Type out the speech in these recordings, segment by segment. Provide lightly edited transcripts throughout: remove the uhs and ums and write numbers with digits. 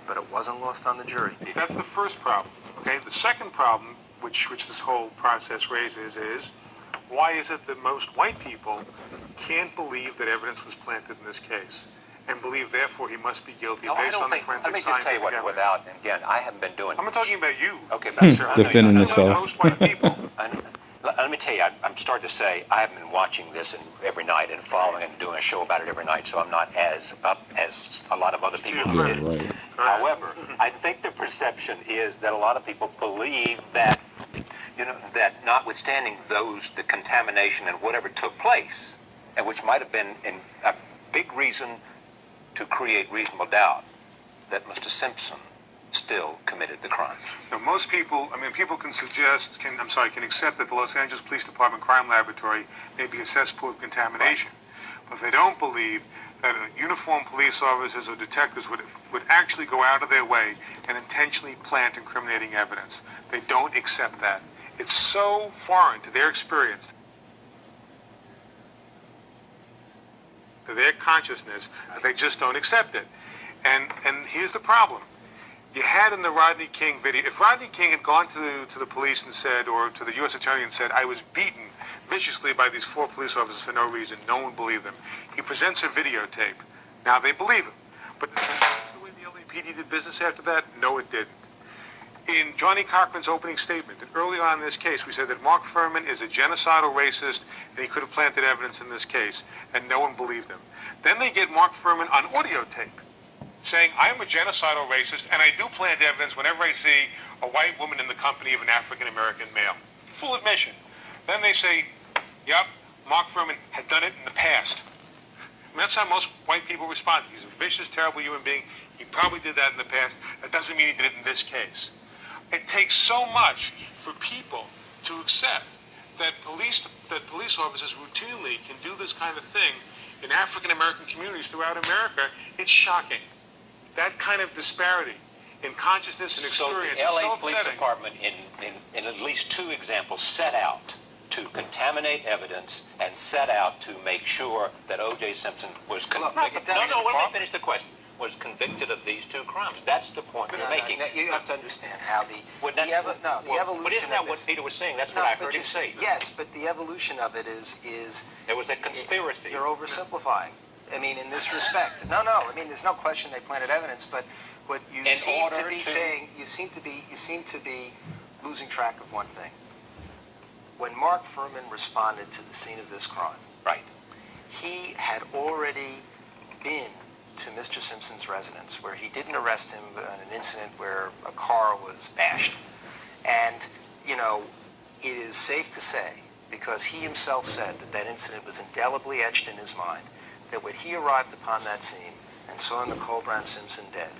but it wasn't lost on the jury. That's the first problem. Okay. The second problem, which this whole process raises, is why is it that most white people can't believe that evidence was planted in this case, and believe therefore he must be guilty based on the forensic science? Let me just tell you what. Without, again, I haven't been doing. I'm not talking about you. Okay, but sure, defending himself. Most white people. Let me tell you, I'm starting to say I haven't been watching this every night and following and doing a show about it every night, so I'm not as up as a lot of other people who did. Right. However, I think the perception is that a lot of people believe that, that notwithstanding the contamination and whatever took place, and which might have been a big reason to create reasonable doubt, that Mr. Simpson still committed the crime. Now, most people, people can accept that the Los Angeles Police Department Crime Laboratory may be a cesspool of contamination, but they don't believe that uniformed police officers or detectives would actually go out of their way and intentionally plant incriminating evidence. They don't accept that. It's so foreign to their experience, to their consciousness, that they just don't accept it. And here's the problem. You had in the Rodney King video, if Rodney King had gone to the police and said, or to the U.S. Attorney and said, I was beaten viciously by these 4 police officers for no reason, no one believed him. He presents a videotape. Now they believe him. But that's the way the LAPD did business after that? No, it didn't. In Johnny Cochran's opening statement, and early on in this case, we said that Mark Furman is a genocidal racist and he could have planted evidence in this case, and no one believed him. Then they get Mark Furman on audio tape, saying, I am a genocidal racist, and I do plant evidence whenever I see a white woman in the company of an African-American male. Full admission. Then they say, yep, Mark Furman had done it in the past. That's how most white people respond. He's a vicious, terrible human being. He probably did that in the past. That doesn't mean he did it in this case. It takes so much for people to accept that police officers routinely can do this kind of thing in African-American communities throughout America. It's shocking. That kind of disparity in consciousness and experience. So the LA is so Police upsetting. Department, in at least 2 examples, set out to contaminate evidence and set out to make sure that O.J. Simpson was convicted. Let me finish the question. Was convicted of these 2 crimes. That's the point you're making. You have to understand how the evolution. But isn't that what Peter was saying? That's what I heard him say. Yes, but the evolution of it is there was a conspiracy. You're oversimplifying. I mean, in this respect. No. I mean, there's no question they planted evidence, but what you seem to be saying, you seem to be losing track of one thing. When Mark Furman responded to the scene of this crime, right, he had already been to Mr. Simpson's residence, where he didn't arrest him in an incident where a car was bashed. And, it is safe to say, because he himself said that incident was indelibly etched in his mind, that when he arrived upon that scene and saw Nicole Brown Simpson dead,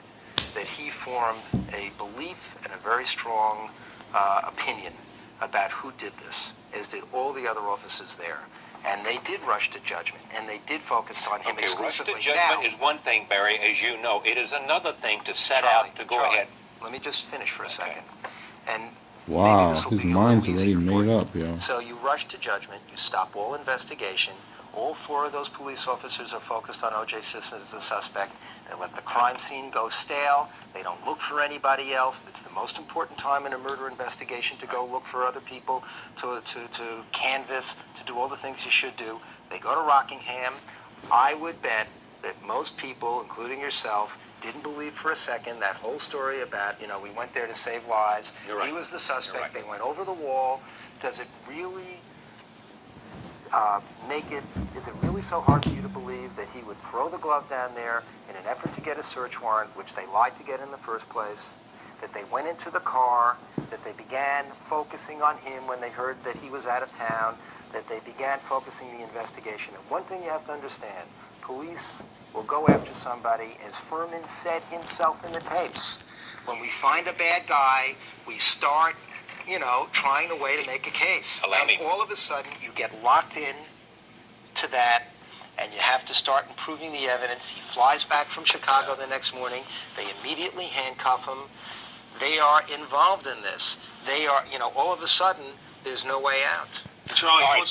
that he formed a belief and a very strong opinion about who did this, as did all the other officers there. And they did rush to judgment, and they did focus on him exclusively. Rush to judgment is one thing, Barry, as you know. It is another thing to set out to go ahead. Let me just finish for a second. And wow, his mind's already made up, yo. So you rush to judgment, you stop all investigation. All 4 of those police officers are focused on O.J. Simpson as the suspect. They let the crime scene go stale. They don't look for anybody else. It's the most important time in a murder investigation to go look for other people, to canvass, to do all the things you should do. They go to Rockingham. I would bet that most people, including yourself, didn't believe for a second that whole story about, we went there to save lives. You're right. He was the suspect. Right. They went over the wall. Does it really is it really so hard for you to believe that he would throw the glove down there in an effort to get a search warrant, which they lied to get in the first place, that they went into the car, that they began focusing on him when they heard that he was out of town, that they began focusing the investigation? And one thing you have to understand, police will go after somebody, as Furman said himself in the tapes. When we find a bad guy, we start trying a way to make a case. And all of a sudden, you get locked in to that, and you have to start improving the evidence. He flies back from Chicago the next morning. They immediately handcuff him. They are involved in this. They are, all of a sudden, there's no way out. Charlie,